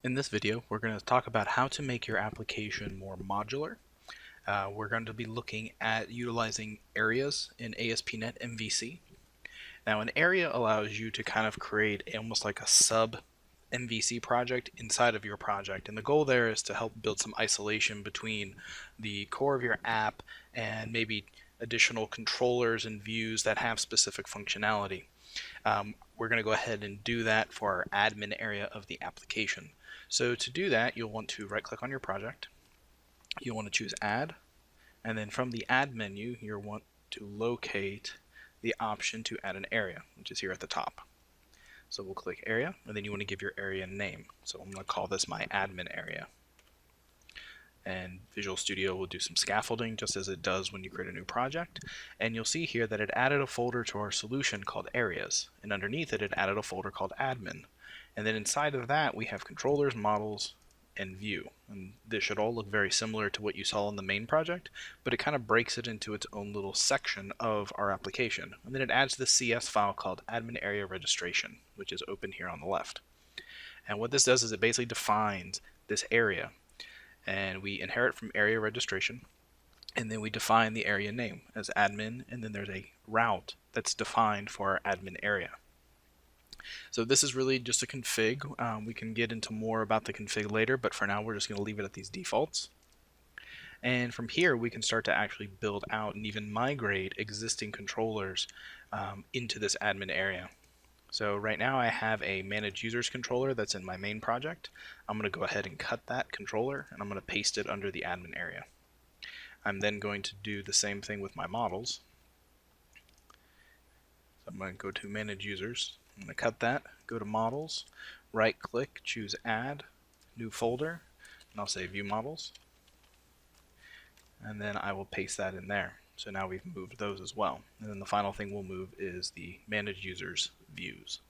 In this video, we're going to talk about how to make your application more modular. We're going to be looking at utilizing areas in ASP.NET MVC. Now, an area allows you to kind of create almost like a sub MVC project inside of your project, and the goal there is to help build some isolation between the core of your app and maybe additional controllers and views that have specific functionality. We're going to go ahead and do that for our admin area of the application. So to do that, you'll want to right click on your project. You'll want to choose add, and then from the add menu, you'll want to locate the option to add an area, which is here at the top. So we'll click area, and then you want to give your area a name. So I'm going to call this my admin area. And Visual Studio will do some scaffolding just as it does when you create a new project. And you'll see here that it added a folder to our solution called areas, and underneath it, it added a folder called admin. And then inside of that, we have controllers, models, and view. And this should all look very similar to what you saw in the main project, but it kind of breaks it into its own little section of our application. And then it adds this CS file called admin area registration, which is open here on the left. And what this does is it basically defines this area. And we inherit from area registration, and then we define the area name as admin, and then there's a route that's defined for our admin area. So this is really just a config. We can get into more about the config later, but for now we're just going to leave it at these defaults. And from here we can start to actually build out and even migrate existing controllers into this admin area. So right now I have a manage users controller that's in my main project. I'm going to go ahead and cut that controller, and I'm going to paste it under the admin area. I'm then going to do the same thing with my models. So I'm going to go to manage users. I'm going to cut that, go to models, right click, choose add, new folder, and I'll say view models. And then I will paste that in there. So now we've moved those as well. And then the final thing we'll move is the manage users views.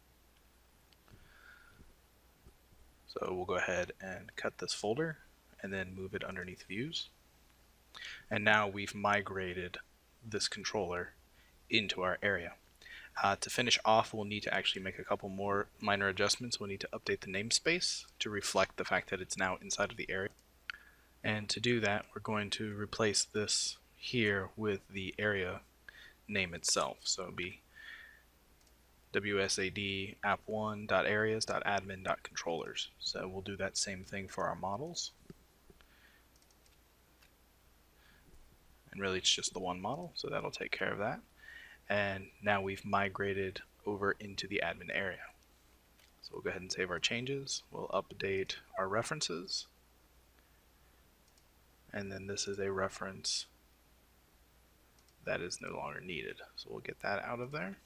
So we'll go ahead and cut this folder and then move it underneath views. And now we've migrated this controller into our area. To finish off, we'll need to actually make a couple more minor adjustments. We'll need to update the namespace to reflect the fact that it's now inside of the area. And to do that, we're going to replace this here with the area name itself. So it'll be wsad app1.areas.admin.controllers. So we'll do that same thing for our models. And really it's just the one model, so that'll take care of that. And now we've migrated over into the admin area. So we'll go ahead and save our changes. We'll update our references. And then this is a reference that is no longer needed. So we'll get that out of there.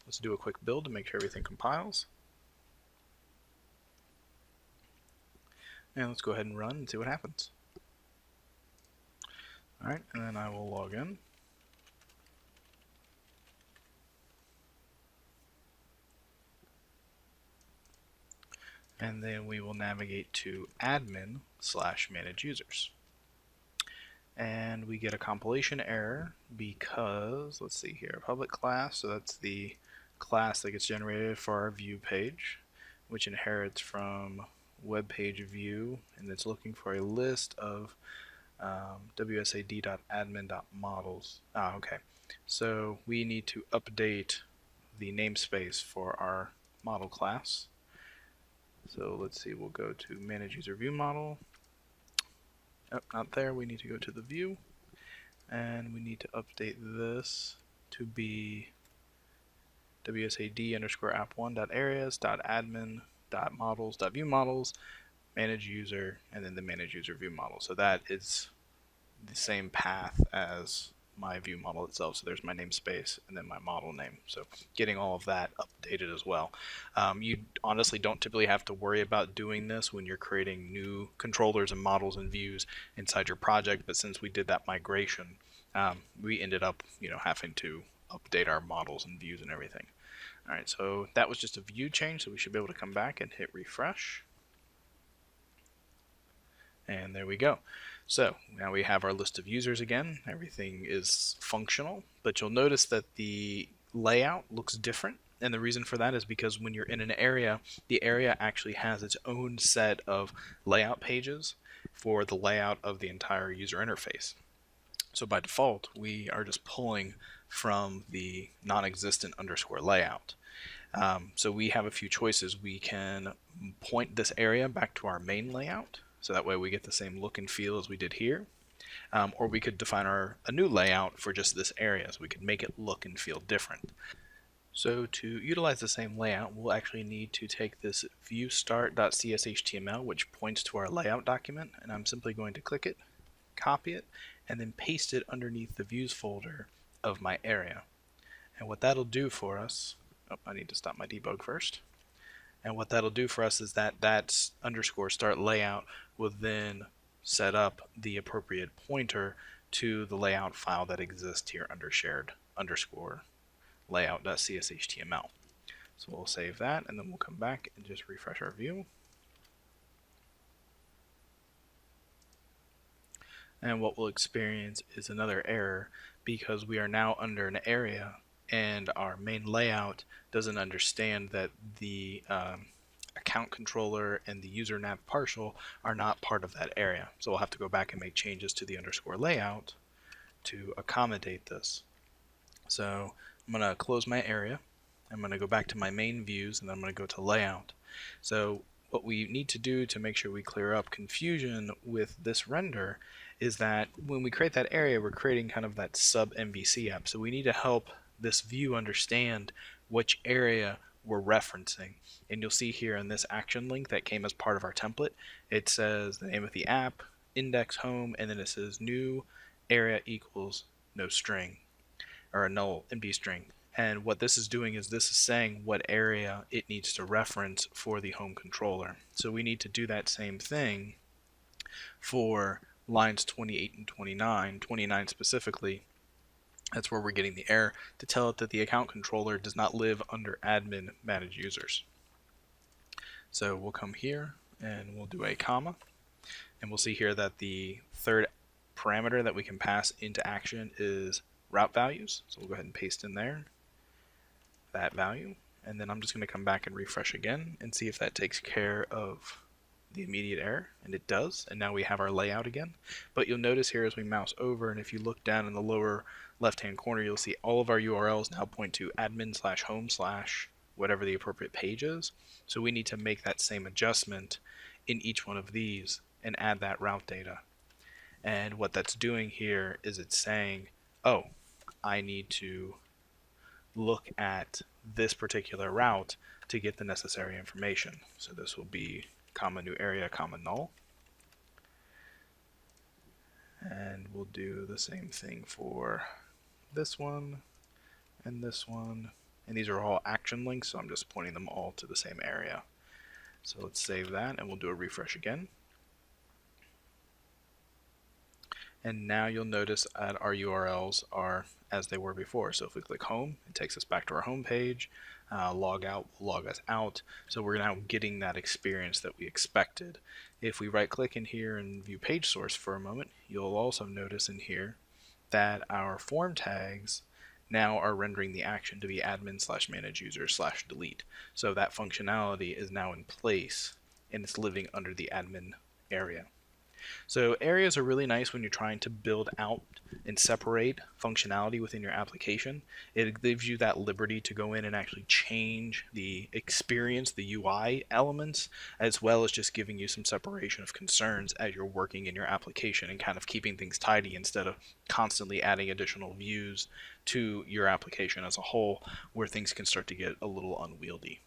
Let's do a quick build to make sure everything compiles. And let's go ahead and run and see what happens. Alright, and then I will log in. And then we will navigate to admin/manage users. And we get a compilation error because, let's see here, public class, so that's the class that gets generated for our view page, which inherits from web page view, and it's looking for a list of wsad.admin.models. Okay, so we need to update the namespace for our model class. So let's see, we'll go to manage user view model. Oh, not there, we need to go to the view, and we need to update this to be wsad_app1.areas.admin.models.viewModels, manage user, and then the manage user view model. So that is the same path as my view model itself. So there's my namespace and then my model name. So getting all of that updated as well. You honestly don't typically have to worry about doing this when you're creating new controllers and models and views inside your project, but since we did that migration, we ended up having to update our models and views and everything. Alright, so that was just a view change, so we should be able to come back and hit refresh. And there we go. So now we have our list of users again. Everything is functional, but you'll notice that the layout looks different And the reason for that is because when you're in an area, the area actually has its own set of layout pages for the layout of the entire user interface. So by default, we are just pulling from the non-existent underscore layout. So we have a few choices. We can point this area back to our main layout, so that way we get the same look and feel as we did here. Or we could define a new layout for just this area, so we could make it look and feel different. So to utilize the same layout, we'll actually need to take this viewstart.cshtml, which points to our layout document, and I'm simply going to click it, copy it, and then paste it underneath the views folder of my area. And what that'll do for us, I need to stop my debug first. And what that'll do for us is that underscore start layout will then set up the appropriate pointer to the layout file that exists here under shared underscore layout.cshtml. So we'll save that, and then we'll come back and just refresh our view. And what we'll experience is another error because we are now under an area and our main layout doesn't understand that the account controller and the user nav partial are not part of that area. So we'll have to go back and make changes to the underscore layout to accommodate this. So I'm going to close my area. I'm going to go back to my main views, and then I'm going to go to layout. So what we need to do to make sure we clear up confusion with this render is that when we create that area, we're creating kind of that sub MVC app. So we need to help this view understand which area we're referencing. And you'll see here in this action link that came as part of our template, it says the name of the app, index home, and then it says new area equals no string, or a null empty string. And what this is doing is this is saying what area it needs to reference for the home controller. So we need to do that same thing for lines 28 and 29, 29 specifically. That's where we're getting the error to tell it that the account controller does not live under admin manage users. So we'll come here and we'll do a comma, and we'll see here that the third parameter that we can pass into action is route values. So we'll go ahead and paste in there that value, and then I'm just going to come back and refresh again and see if that takes care of the immediate error, and it does, and now we have our layout again. But you'll notice here as we mouse over, and if you look down in the lower left hand corner, you'll see all of our URLs now point to admin/home/ whatever the appropriate page is. So we need to make that same adjustment in each one of these and add that route data. And what that's doing here is it's saying, oh, I need to look at this particular route to get the necessary information. So this will be comma new area comma null, and we'll do the same thing for this one and this one, and these are all action links, so I'm just pointing them all to the same area. So let's save that and we'll do a refresh again. And now you'll notice that our URLs are as they were before. So if we click home, it takes us back to our home page. Log out will log us out. So we're now getting that experience that we expected. If we right click in here and view page source for a moment, you'll also notice in here that our form tags now are rendering the action to be admin/manage user/delete. So that functionality is now in place and it's living under the admin area. So areas are really nice when you're trying to build out and separate functionality within your application. It gives you that liberty to go in and actually change the experience, the UI elements, as well as just giving you some separation of concerns as you're working in your application and kind of keeping things tidy instead of constantly adding additional views to your application as a whole, where things can start to get a little unwieldy.